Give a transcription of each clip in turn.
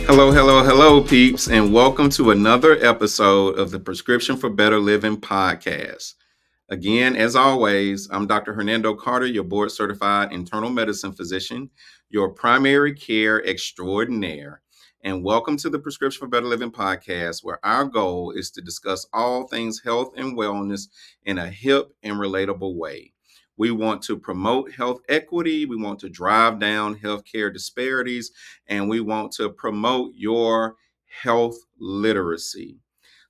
Hello, hello, hello, peeps, and welcome to another episode of the Prescription for Better Living podcast. Again, as always, I'm Dr. Hernando Carter, your board certified internal medicine physician, your primary care extraordinaire. And welcome to the Prescription for Better Living podcast, where our goal is to discuss all things health and wellness in a hip and relatable way. We want to promote health equity, we want to drive down healthcare disparities, and we want to promote your health literacy.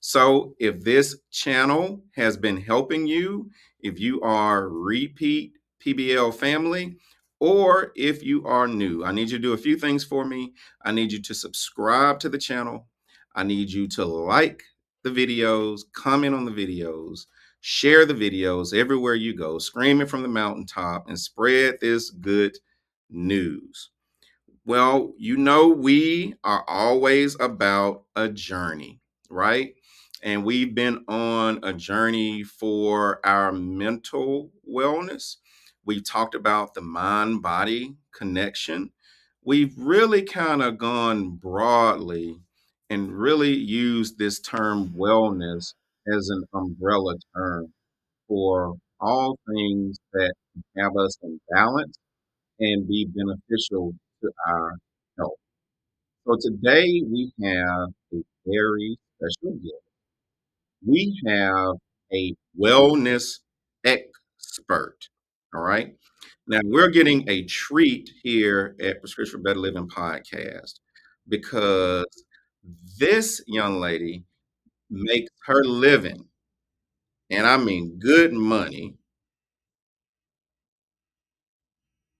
So, if this channel has been helping you, if you are repeat PBL family, or if you are new, I need you to do a few things for me. I need you to subscribe to the channel. I need you to like the videos, comment on the videos, share the videos everywhere you go, scream it from the mountaintop, and spread this good news. Well, we are always about a journey, right? And we've been on a journey for our mental wellness. We've talked about the mind body connection. We've really kind of gone broadly and really used this term wellness as an umbrella term for all things that have us in balance and be beneficial to our health. So today we have a very special guest. We have a wellness expert. All right. Now we're getting a treat here at Prescription for Better Living podcast because this young lady makes her living, and I mean good money,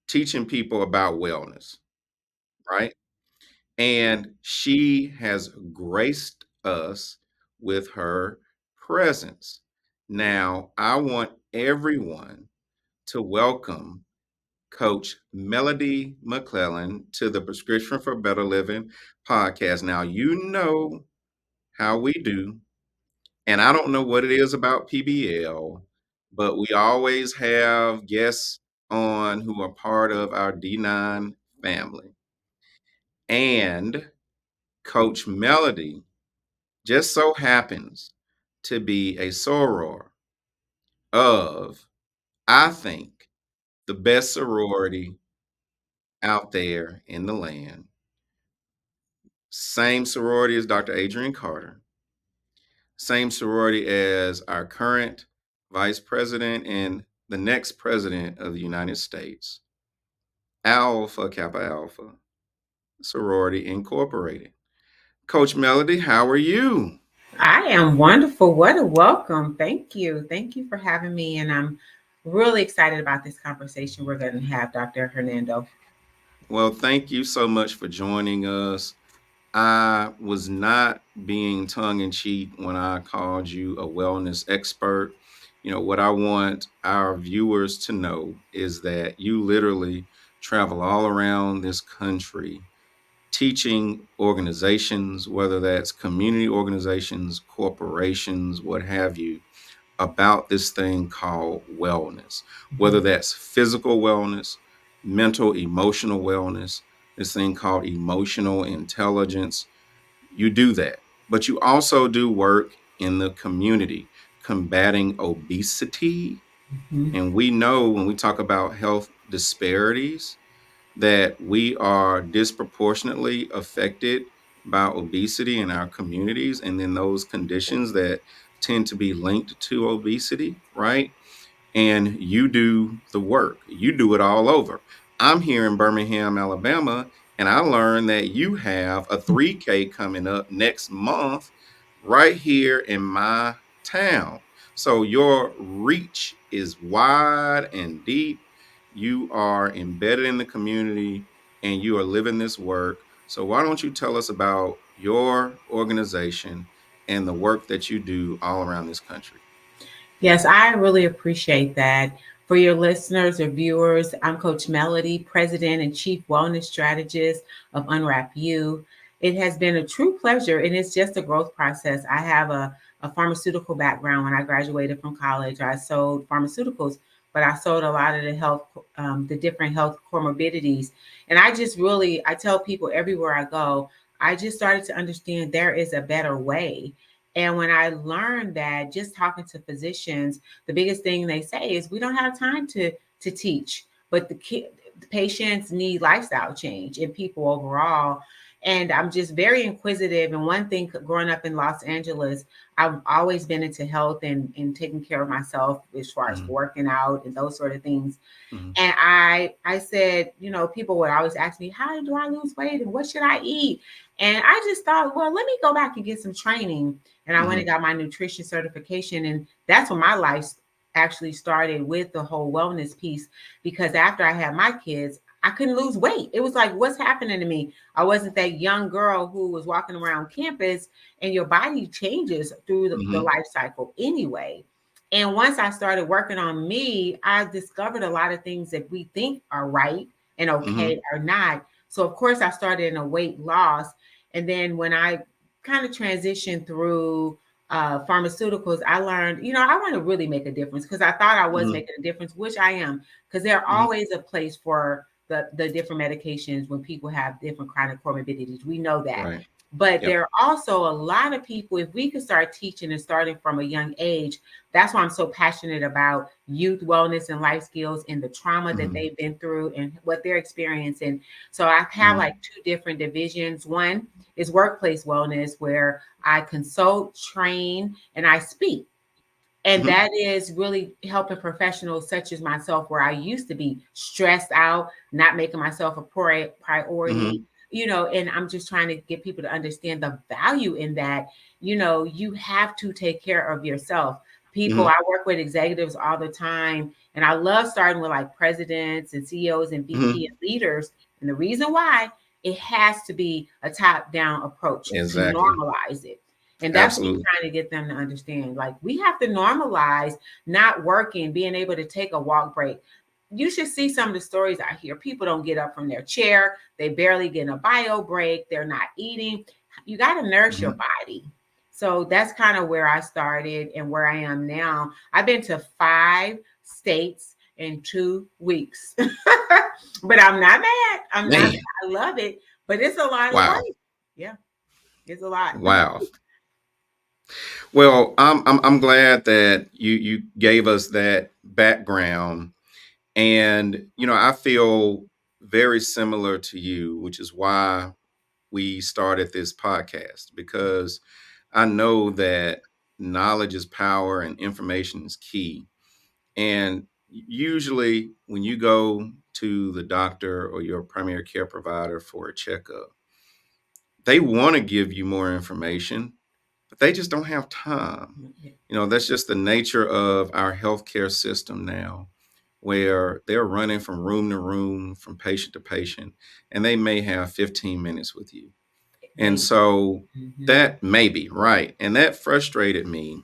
teaching people about wellness, right? And she has graced us with her presence. Now, I want everyone to welcome Coach Melody McClellan to the Prescription for Better Living podcast. Now, you know how we do, and I don't know what it is about PBL, but we always have guests on who are part of our D9 family. And Coach Melody just so happens to be a soror of, I think, the best sorority out there in the land. Same sorority as Dr. Adrian Carter, same sorority as our current vice president and the next president of the United States, Alpha Kappa Alpha Sorority Incorporated. Coach Melody, how are you? I am wonderful. What a welcome. Thank you. Thank you for having me. And I'm really excited about this conversation we're going to have, Dr. Hernando. Well, thank you so much for joining us. I was not being tongue in cheek when I called you a wellness expert. What I want our viewers to know is that you literally travel all around this country teaching organizations, whether that's community organizations, corporations, what have you, about this thing called wellness, whether that's physical wellness, mental, emotional wellness, this thing called emotional intelligence. You do that, but you also do work in the community combating obesity. Mhm. And we know when we talk about health disparities that we are disproportionately affected by obesity in our communities, and then those conditions that tend to be linked to obesity, right? And you do the work. You do it all over. I'm here in Birmingham, Alabama, and I learned that you have a 3K coming up next month right here in my town. So your reach is wide and deep. You are embedded in the community and you are living this work. So why don't you tell us about your organization and the work that you do all around this country? Yes, I really appreciate that. For your listeners or viewers, I'm Coach Melody, President and Chief Wellness Strategist of Unwrap You. It has been a true pleasure, and it's just a growth process. I have a pharmaceutical background. When I graduated from college, I sold pharmaceuticals, but I sold a lot of the different health comorbidities. And I just really, I tell people everywhere I go, I just started to understand there is a better way. And when I learned that, just talking to physicians, the biggest thing they say is we don't have time to teach, but the patients need lifestyle change and people overall. And I'm just very inquisitive. And one thing, growing up in Los Angeles, I've always been into health and taking care of myself as far as Mhm. working out and those sort of things. Mhm. And I said, people would always ask me, how do I lose weight and what should I eat? And I just thought, well, let me go back and get some training. And I went and Mhm. got my nutrition certification. And that's when my life actually started with the whole wellness piece. Because after I had my kids, I couldn't lose weight. It was like, what's happening to me? I wasn't that young girl who was walking around campus, and your body changes through the Mhm. life cycle anyway. And once I started working on me, I discovered a lot of things that we think are right and okay Mhm. are not. So, of course, I started in a weight loss. And then when I kind of transitioned through pharmaceuticals, I learned, I want to really make a difference, because I thought I was Mhm. making a difference, which I am, because there are Mhm. always a place for the different medications when people have different chronic comorbidities. We know that. Right. But Yep. there are also a lot of people, if we could start teaching and starting from a young age, that's why I'm so passionate about youth wellness and life skills and the trauma that Mhm. they've been through and what they're experiencing. So I have like Mhm. two different divisions. One is workplace wellness, where I consult, train, and I speak. And Mhm. that is really helping professionals such as myself, where I used to be stressed out, not making myself a priority, Mhm. and I'm just trying to get people to understand the value in that. You have to take care of yourself. People, I Mhm. work with executives all the time, and I love starting with like presidents and CEOs and VP Mhm. and leaders. And the reason why, it has to be a top down approach to Exactly. normalize it. And that's what I'm Absolutely. trying to get them to understand. Like, we have to normalize not working, being able to take a walk break. You should see some of the stories I hear. People don't get up from their chair. They barely get a bio break. They're not eating. You got to nourish your Mhm. body. So that's kind of where I started and where I am now. I've been to 5 states in 2 weeks, but I'm not mad. I'm not mad. Man. I love it, but it's a lot of work. Wow. Yeah, it's a lot. Wow. Well, I'm glad that you gave us that background, and I feel very similar to you, which is why we started this podcast, because I know that knowledge is power and information is key. And usually, when you go to the doctor or your primary care provider for a checkup, they want to give you more information, but they just don't have time. That's just the nature of our healthcare system now, where they're running from room to room, from patient to patient, and they may have 15 minutes with you. And Maybe. so Mhm. that may be right. And that frustrated me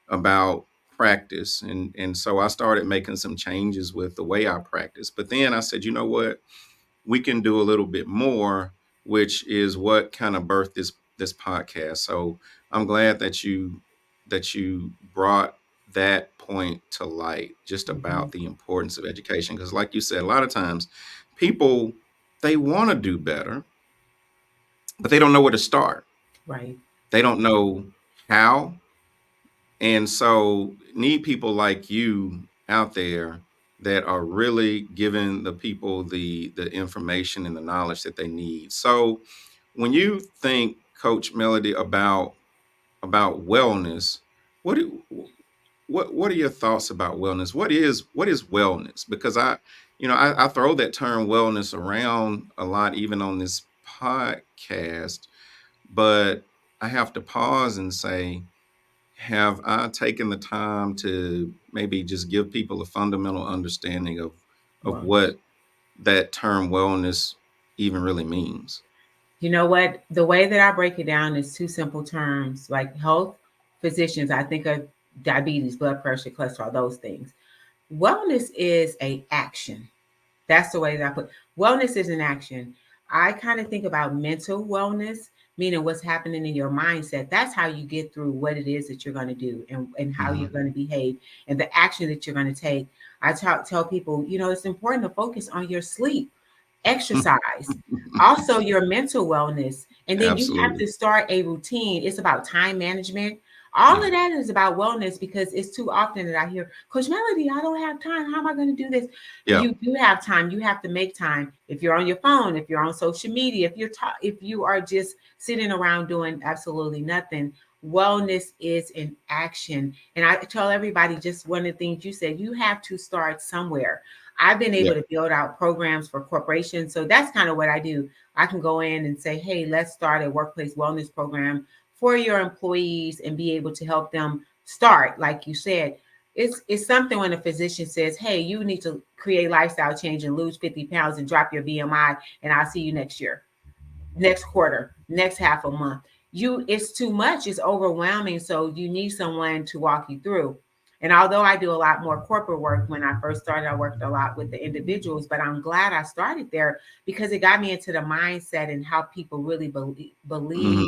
about practice. And so I started making some changes with the way I practice. But then I said, you know what? We can do a little bit more, which is what kind of birthed this podcast. So I'm glad that you brought that point to light, just Mhm. about the importance of education. Because like you said, a lot of times people, they want to do better, but they don't know where to start. Right. They don't know how. And so need people like you out there that are really giving the people the information and the knowledge that they need. So when you think, Coach Melody, about wellness, what do what are your thoughts about wellness? What is wellness? Because I throw that term wellness around a lot, even on this podcast, but I have to pause and say, have I taken the time to maybe just give people a fundamental understanding of Wellness. what that term wellness even really means? You know what? The way that I break it down is two simple terms, like health. Physicians, I think of diabetes, blood pressure, cholesterol, those things. Wellness is a action. That's the way that I put wellness is an action. I kind of think about mental wellness, meaning what's happening in your mindset. That's how you get through what it is that you're going to do, and how you're Mhm. going to behave and the action that you're going to take. I tell people, it's important to focus on your sleep. exercise, also your mental wellness. And then you have Absolutely. to start a routine. It's about time management. All Yeah. of that is about wellness because it's too often that I hear, Coach Melody, I don't have time. How am I going to do this? Yeah. You do have time. You have to make time. If you're on your phone, if you're on social media, if you are just sitting around doing absolutely nothing, wellness is in action. And I tell everybody just one of the things you said, you have to start somewhere. I've been Yeah. able to build out programs for corporations. So that's kind of what I do. I can go in and say, hey, let's start a workplace wellness program for your employees and be able to help them start, like you said. It's something when a physician says, hey, you need to create lifestyle change and lose 50 pounds and drop your BMI, and I'll see you next year, next quarter, next half a month. It's too much, it's overwhelming. So you need someone to walk you through. And although I do a lot more corporate work, when I first started, I worked a lot with the individuals, but I'm glad I started there because it got me into the mindset and how people really believe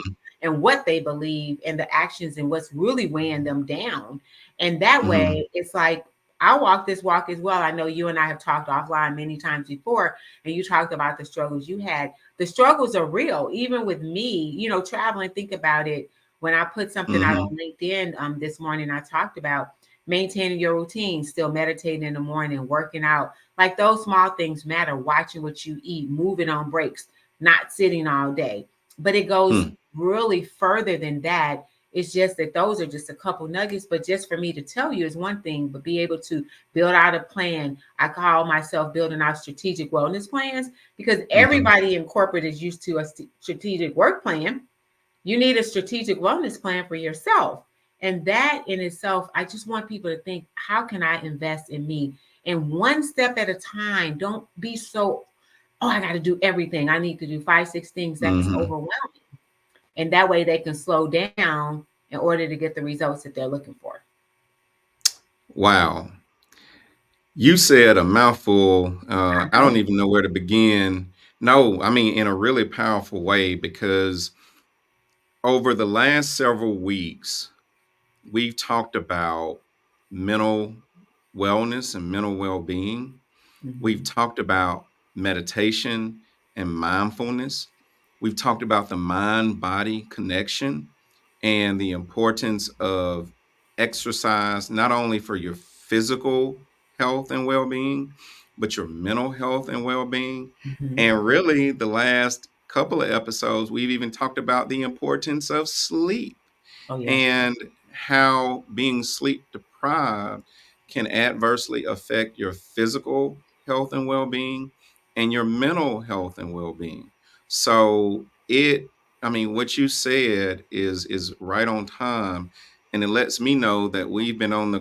Hmm. and what they believe and the actions and what's really weighing them down. And that Hmm. way, it's like I walk this walk as well. I know you and I have talked offline many times before, and you talked about the struggles you had. The struggles are real, even with me, traveling. Think about it. When I put something out Hmm. on LinkedIn this morning, I talked about maintaining your routine, still meditating in the morning, working out. Like those small things matter. Watching what you eat, moving on breaks, not sitting all day. But it goes Hmm. really further than that. It's just that those are just a couple nuggets. But just for me to tell you is one thing, but be able to build out a plan. I call myself building out strategic wellness plans because Hmm. everybody in corporate is used to a strategic work plan. You need a strategic wellness plan for yourself. And that in itself, I just want people to think, how can I invest in me? And one step at a time. Don't be so, oh, I got to do everything. I need to do five, six things. That's Hmm. overwhelming. And that way they can slow down in order to get the results that they're looking for. Wow. You said a mouthful. I I don't know. even know where to begin. No, I mean, in a really powerful way, because over the last several weeks, we've talked about mental wellness and mental well being. We've Mm-hmm. talked about meditation and mindfulness. We've talked about the mind body connection and the importance of exercise, not only for your physical health and well being, but your mental health and well being. Mm-hmm. And really, the last couple of episodes, we've even talked about the importance of sleep Oh, yeah. and how being sleep deprived can adversely affect your physical health and well-being and your mental health and well-being. So I mean, what you said is right on time, and it lets me know that we've been on the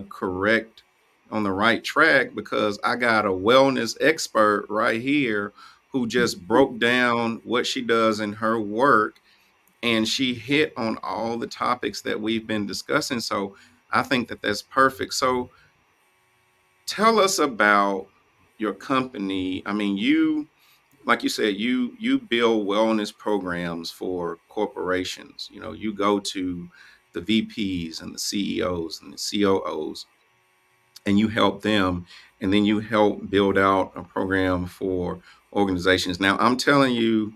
right track, because I got a wellness expert right here who just broke down what she does in her work, and she hit on all the topics that we've been discussing. So I think that that's perfect. So tell us about your company. I mean, like you said, you build wellness programs for corporations. You go to the VPs and the CEOs and the COOs, and you help them, and then you help build out a program for organizations. Now, I'm telling you,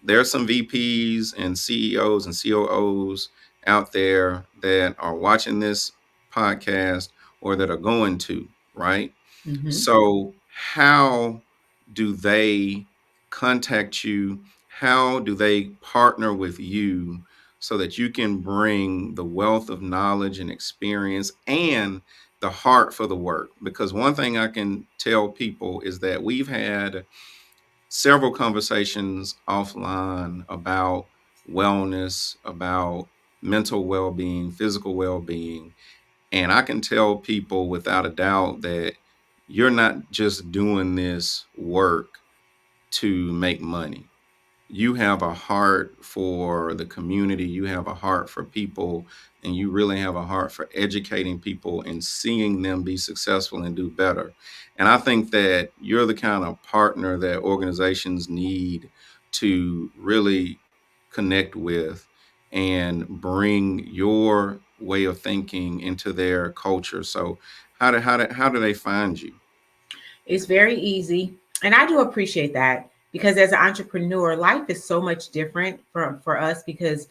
there are some VPs and CEOs and COOs out there that are watching this podcast or that are going to, right? Mm-hmm. So, how do they contact you? How do they partner with you so that you can bring the wealth of knowledge and experience and the heart for the work? Because one thing I can tell people is that we've had several conversations offline about wellness, about mental well being, physical well being. And I can tell people without a doubt that you're not just doing this work to make money. You have a heart for the community, you have a heart for people, and you really have a heart for educating people and seeing them be successful and do better. And I think that you're the kind of partner that organizations need to really connect with and bring your way of thinking into their culture. So how do they find you? It's very easy. And I do appreciate that. because as an entrepreneur, life is so much different for us because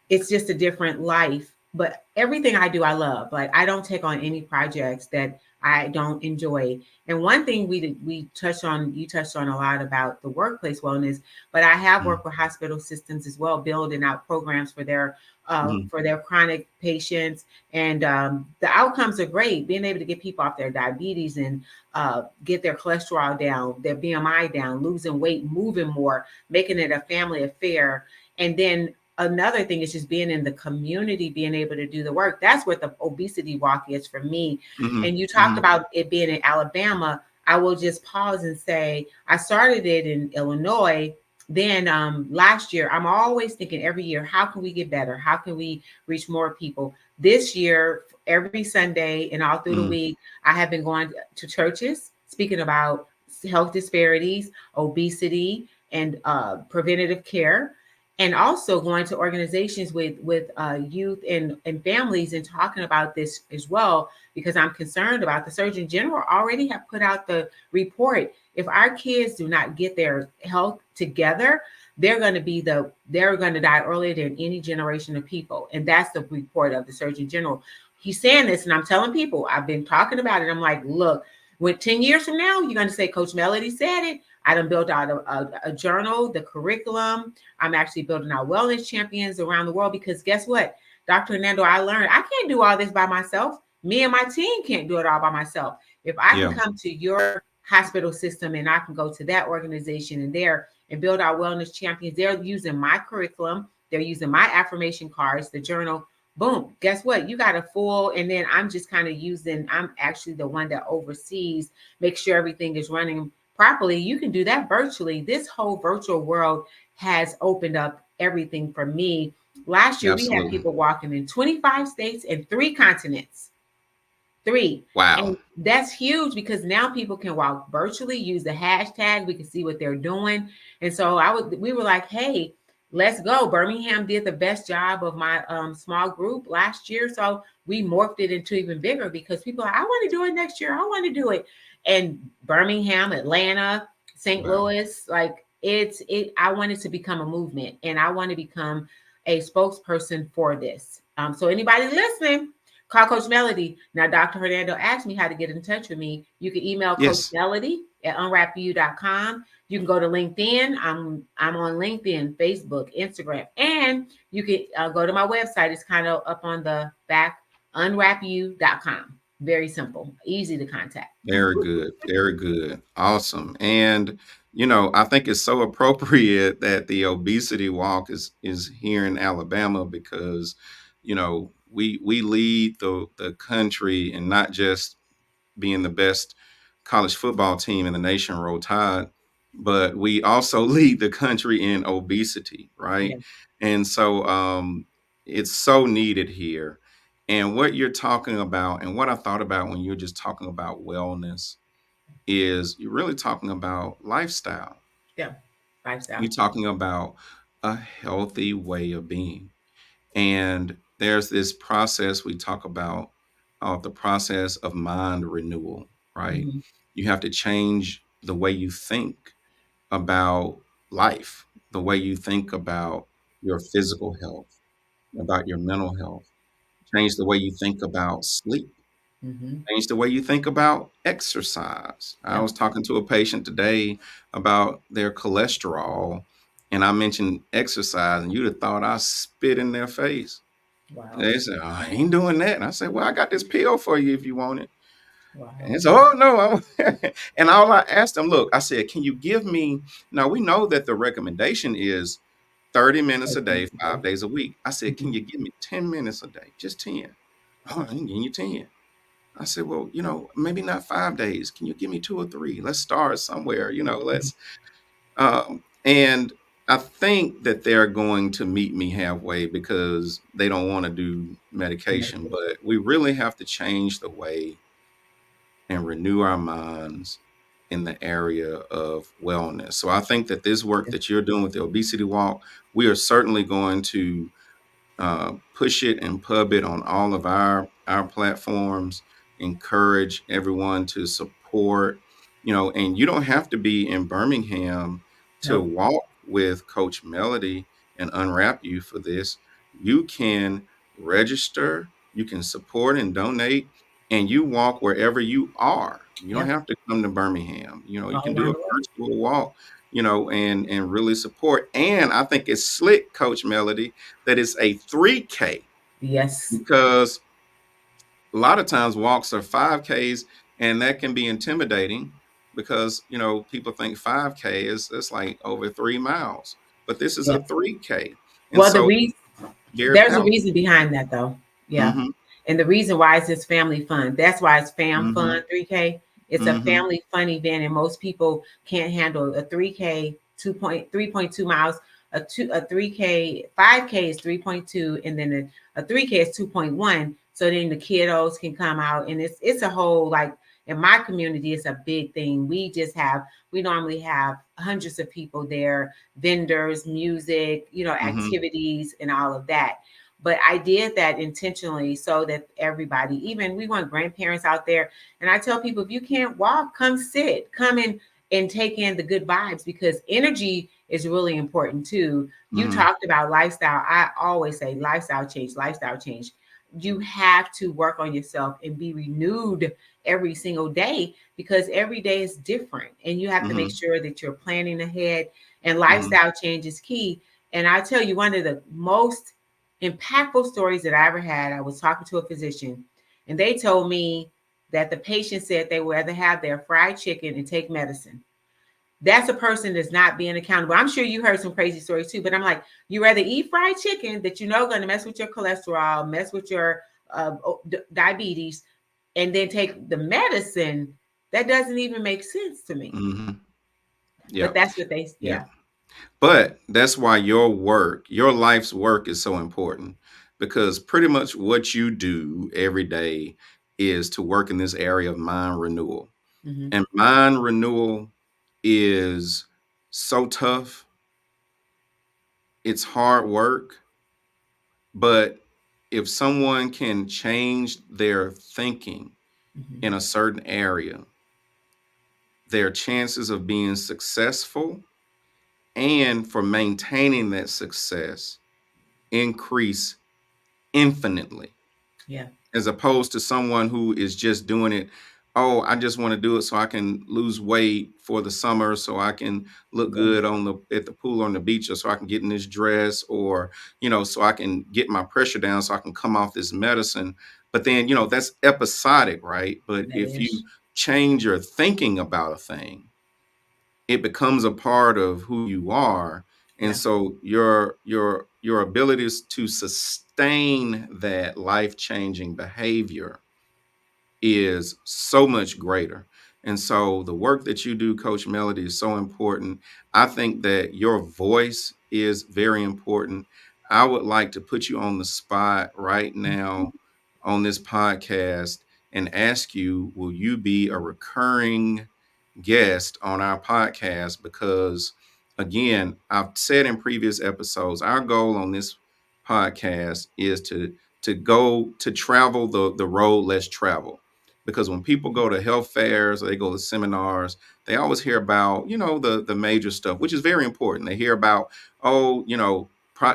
it's just a different life. But everything I do, I love. Like I don't take on any projects that I don't enjoy. And one thing we touched on, you touched on a lot about the workplace wellness, but I have Mm, worked with hospital systems as well, building out programs mhm, for their chronic patients, and the outcomes are great. Being able to get people off their diabetes and get their cholesterol down, their BMI down, losing weight, moving more, making it a family affair, and then another thing is just being in the community, being able to do the work. That's what the obesity walk is for me. mhm, And you talked mhm, about it being in Alabama. I will just pause and say I started it in Illinois. Then last year, I'm always thinking every year, how can we get better? How can we reach more people? This year, every Sunday and all through the mhm. week, I have been going to churches speaking about health disparities, obesity, and preventative care, and also going to organizations with youth and families and talking about this as well, because I'm concerned about the Surgeon General already have put out the report. If our kids do not get their health together, they're going to die earlier than any generation of people, and that's the report of the Surgeon General. He's saying this, and I'm telling people, I've been talking about it. I'm like, look, with 10 years from now, you're going to say Coach Melody said it. I done built out a journal, the curriculum. I'm actually building out wellness champions around the world, because guess what, Dr. Hernando, I learned I can't do all this by myself. Me and my team can't do it all by myself. If I can Yeah, come to your hospital system and I can go to that organization and there and build our wellness champions, they're using my curriculum, they're using my affirmation cards, the journal. Boom. Guess what? You got a full, and then I'm just kind of using, I'm actually the one that oversees, make sure everything is running properly. You can do that virtually. This whole virtual world has opened up everything for me. Last year, we had absolutely. people walking in 25 states and 3 continents. Three. Wow. And that's huge because now people can walk virtually, use the hashtag, we can see what they're doing. And so we were like, hey, let's go. Birmingham did the best job of my small group last year. So we morphed it into even bigger because people are like, I want to do it next year. I want to do it. And Birmingham, Atlanta, St. Wow. Louis, like I wanted to become a movement, and I want to become a spokesperson for this. So anybody listening, call Coach Melody. Now, Dr. Hernando asked me how to get in touch with me. You can email Coach Yes, Melody at unwrapu.com. You can go to LinkedIn. I'm on LinkedIn, Facebook, Instagram, and you can go to my website. It's kind of up on the back, unwrapu.com. Very simple, easy to contact. very good. Very good. Awesome. And I think it's so appropriate that the obesity walk is here in Alabama because, we lead the country and not just being the best college football team in the nation, Roll Tide, but we also lead the country in obesity, right? Yeah, And so it's so needed here. And what you're talking about, and what I thought about when you're just talking about wellness, is you're really talking about lifestyle. yeah, lifestyle. You're talking about a healthy way of being. And there's this process we talk about, the process of mind renewal, right? Mm-hmm. You have to change the way you think about life, the way you think about your physical health, about your mental health, change the way you think about sleep, Mm-hmm. change the way you think about exercise. I Yep. was talking to a patient today about their cholesterol, and I mentioned exercise, and you'd have thought I spit in their face. Wow. They said, "Oh, I ain't doing that." And I said, "Well, I got this pill for you if you want it." Wow. And it's, "Oh, no." And all I asked them, look, I said, "Can you give me," now we know that the recommendation is 30 minutes a day, 5 days a week. I said, "Can Mm-hmm. you give me 10 minutes a day? Just 10." "Oh, I can give you 10." I said, "Well, maybe not 5 days. Can you give me two or three? Let's start somewhere. And I think that they're going to meet me halfway because they don't want to do medication, but we really have to change the way and renew our minds in the area of wellness. So I think that this work that you're doing with the obesity walk, we are certainly going to push it and pub it on all of our platforms, encourage everyone to support. And you don't have to be in Birmingham to Nope. walk with Coach Melody and Unwrap You for this. You can register, you can support and donate, and you walk wherever you are. You don't Yep. have to come to Birmingham. You All can do around a the world. virtual walk, and really support. And I think it's slick, Coach Melody, that it's a 3K, Yes. because a lot of times walks are 5Ks, and that can be intimidating because people think 5K is it's like over 3 miles, but this is a Yep. 3K, and Well, the so reason very there's a powerful. reason behind that, though. Yeah. Hmm. And the reason why is it's family fun. That's why it's fam Hmm. fun 3K. It's a Hmm. family fun event, and most people can't handle a 3K 3.2 miles. A 3K 5K is 3.2, and then a 3K is 2.1. So then the kiddos can come out, and it's a whole, like, in my community, it's a big thing. We normally have hundreds of people there, vendors, music, Hmm. activities, and all of that. But I did that intentionally so that everybody, even we want grandparents out there. And I tell people, if you can't walk, come sit, come in and take in the good vibes, because energy is really important too. You Hmm. talked about lifestyle. I always say lifestyle change, lifestyle change. You have to work on yourself and be renewed every single day, because every day is different. And you have to make Hmm. sure that you're planning ahead, and Hmm. lifestyle change is key. And I tell you, one of the most impactful stories that I ever had, I was talking to a physician, and they told me that the patient said they would rather have their fried chicken and take medicine. That's a person that's not being accountable. I'm sure you heard some crazy stories too, but I'm like, you rather eat fried chicken that going to mess with your cholesterol, mess with your diabetes, and then take the medicine. That doesn't even make sense to me. Hmm. But Yep. that's what they, Yep. yeah. But that's why your life's work is so important, because pretty much what you do every day is to work in this area of mind renewal. Mm-hmm. And mind renewal is so tough. It's hard work, but if someone can change their thinking Mm-hmm. in a certain area, their chances of being successful and for maintaining that success increase infinitely, Yeah. as opposed to someone who is just doing it. Oh, I just want to do it so I can lose weight for the summer, so I can look Yeah. good on the at the pool or on the beach, or so I can get in this dress, or so I can get my pressure down, so I can come off this medicine. But then that's episodic, right? But That if you is. change your thinking about a thing, it becomes a part of who you are. And Yeah. so your abilities to sustain that life-changing behavior is so much greater. And so the work that you do, Coach Melody, is so important. I think that your voice is very important. I would like to put you on the spot right now on this podcast and ask you, will you be a recurring guest on our podcast? Because again, I've said in previous episodes, our goal on this podcast is to travel the road less traveled. Because when people go to health fairs or they go to seminars, they always hear about the major stuff, which is very important. They hear about, oh,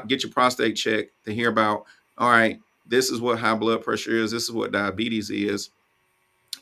get your prostate checked. They hear about, all right, this is what high blood pressure is, this is what diabetes is.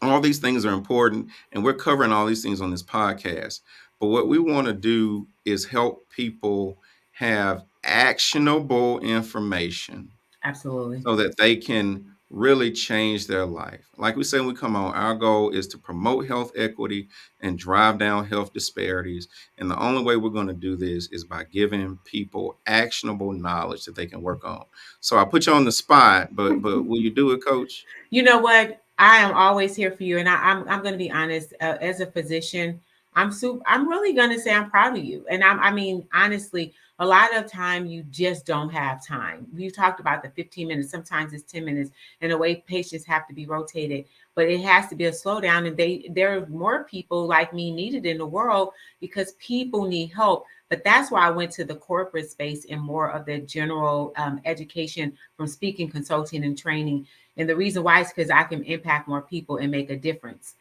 All these things are important, and we're covering all these things on this podcast. But what we want to do is help people have actionable information Absolutely. so that they can really change their life. Like we say when we come on, our goal is to promote health equity and drive down health disparities. And the only way we're going to do this is by giving people actionable knowledge that they can work on. So I put you on the spot, but will you do it, Coach? You know what? I am always here for you, and I'm going to be honest. As a physician, I'm really going to say I'm proud of you, and I mean honestly, a lot of time you just don't have time. You talked about the 15 minutes. Sometimes it's 10 minutes, and the way patients have to be rotated. But it has to be a slowdown, and there are more people like me needed in the world, because people need help. But that's why I went to the corporate space and more of the general education from speaking, consulting, and training, and the reason why is because I can impact more people and make a difference.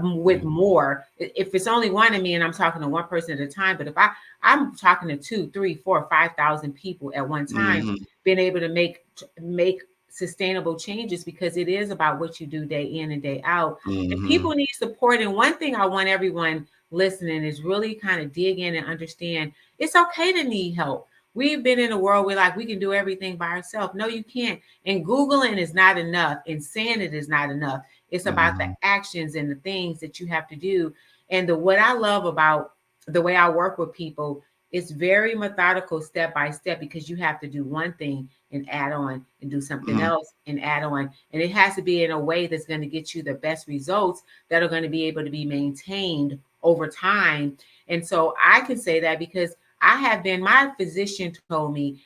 with more. If it's only one of me and I'm talking to one person at a time, but if I'm talking to two, three, four, 5,000 people at one time, Mm-hmm. being able to make sustainable changes, because it is about what you do day in and day out. And people Mm-hmm. need support. And one thing I want everyone listening is really kind of dig in and understand it's okay to need help. We've been in a world where like we can do everything by ourselves. No, you can't. And Googling is not enough. And saying it is not enough. It's about the Mm-hmm. actions and the things that you have to do. And the what I love about the way I work with people, it's very methodical, step by step, because you have to do one thing and add on and do something Mm-hmm. else and add on. And it has to be in a way that's going to get you the best results that are going to be able to be maintained over time. And so I can say that because I have been, my physician told me,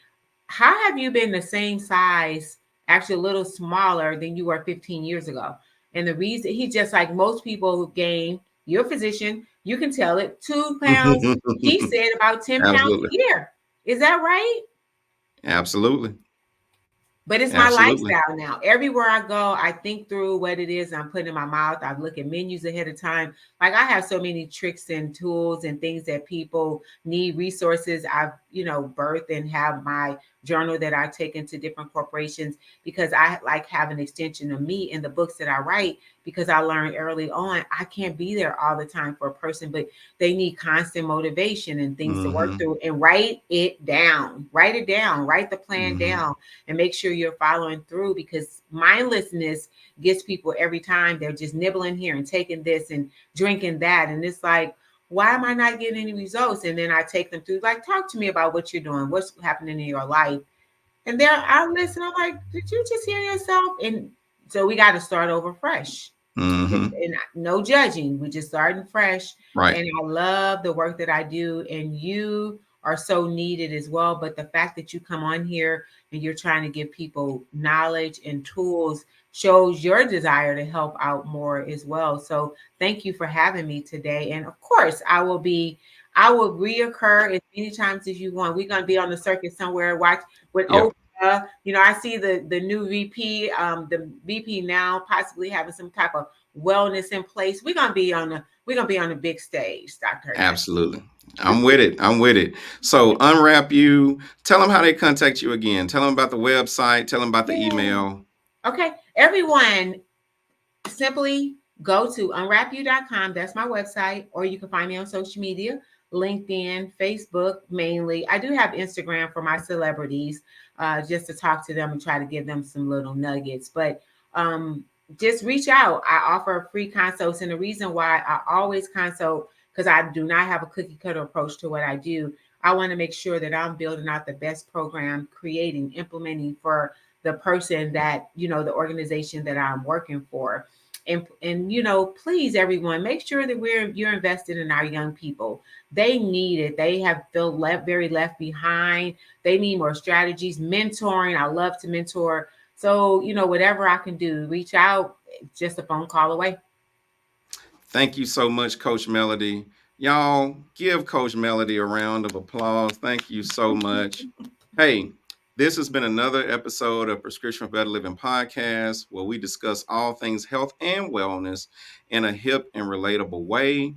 how have you been the same size, actually a little smaller than you were 15 years ago? And the reason, he just like most people gain, your physician, you can tell it, 2 pounds. He said about 10 pounds a Absolutely. year. Is that right? Absolutely. But it's my Absolutely. lifestyle now. Everywhere I go, I think through what it is I'm putting in my mouth. I look at menus ahead of time. Like I have so many tricks and tools and things that people need, resources. I've, birthed and have my journal that I take into different corporations, because I like have an extension of me in the books that I write, because I learned early on I can't be there all the time for a person, but they need constant motivation and things to work Mm-hmm. through, and write it down. Write it down. Write the plan Mm-hmm. down and make sure you're following through, because mindlessness gets people every time. They're just nibbling here and taking this and drinking that. And it's like, why am I not getting any results? And then I take them through, like, talk to me about what you're doing, what's happening in your life. And there I listen, I'm like, did you just hear yourself? And so we got to start over fresh. Mm-hmm. And no judging. We're just starting fresh. Right. And I love the work that I do. And you are so needed as well. But the fact that you come on here and you're trying to give people knowledge and tools shows your desire to help out more as well. So thank you for having me today. And of course, I will reoccur as many times as you want. We're gonna be on the circuit somewhere, watch with Yep. Oprah. I see the new VP, the VP now possibly having some type of wellness in place. We're gonna be on the big stage, Dr. Hernandez. Absolutely. I'm with it. I'm with it. So unwrap you. Tell them how they contact you again. Tell them about the website. Tell them about the Yeah. email. Okay. Everyone, simply go to unwrapu.com. That's my website. Or you can find me on social media, LinkedIn, Facebook mainly. I do have Instagram for my celebrities, just to talk to them and try to give them some little nuggets. But um, just reach out. I offer free consults. And the reason why I always consult, because I do not have a cookie cutter approach to what I do. I want to make sure that I'm building out the best program, creating, implementing for the person that, the organization that I'm working for. And please, everyone, make sure that you're invested in our young people. They need it. They have felt very left behind. They need more strategies, mentoring. I love to mentor. So whatever I can do, reach out. Just a phone call away. Thank you so much, Coach Melody. Y'all, give Coach Melody a round of applause. Thank you so much. Hey, this has been another episode of Prescription for Better Living podcast, where we discuss all things health and wellness in a hip and relatable way.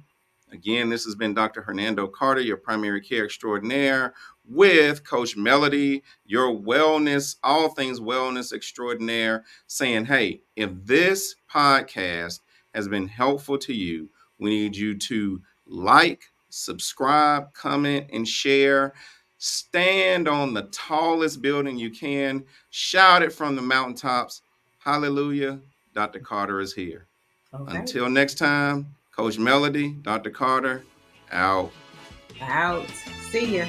Again, this has been Dr. Hernando Carter, your primary care extraordinaire, with Coach Melody, your wellness, all things wellness extraordinaire, saying, hey, if this podcast has been helpful to you, we need you to like, subscribe, comment, and share. Stand on the tallest building you can. Shout it from the mountaintops. Hallelujah. Dr. Carter is here. Okay. Until next time, Coach Melody, Dr. Carter, out. Out. See ya.